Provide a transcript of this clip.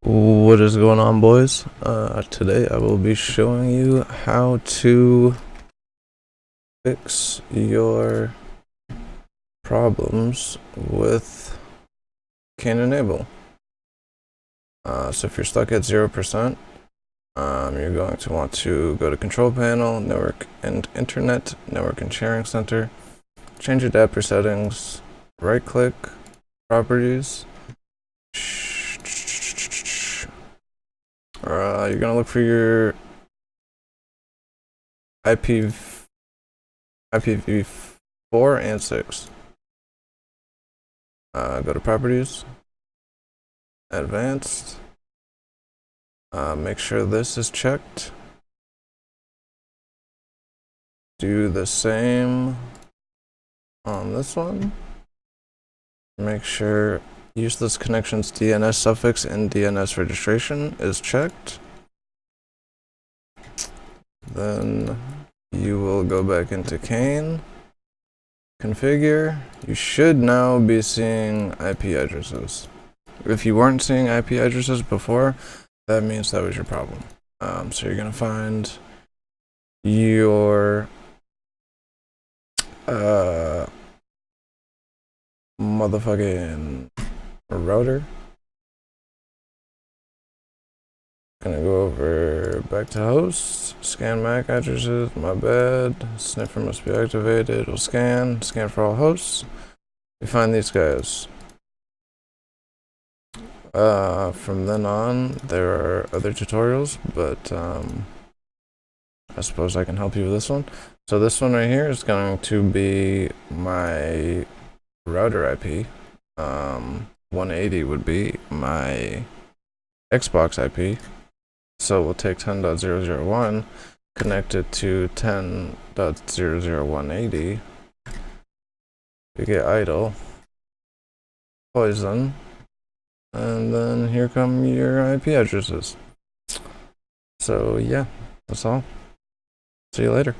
What is going on, boys? Today I will be showing you how to fix your problems with Cain and Abel. So if you're stuck at 0%, you're going to want to go to Control Panel, Network and Internet, Network and Sharing Center, change adapter settings, right-click, Properties. You're gonna look for your IPv4 and 6. Go to Properties, Advanced. Make sure this is checked. Do the same on this one. Make sure useless connections DNS suffix and DNS registration is checked. Then you will go back into Cain, configure. You should now be seeing IP addresses. If you weren't seeing IP addresses before, that means that was your problem. So you're gonna find your motherfucking router. Gonna go over back to host, scan MAC addresses, my bad. Sniffer must be activated. We'll scan for all hosts. We find these guys. From then on, there are other tutorials, but I suppose I can help you with this one. So this one right here is going to be my router IP. 180 would be my Xbox IP. So we'll take 10.0.0.1, connect it to 10.0.0.180. We get idle, poison, and then here come your IP addresses. So yeah, that's all. See you later.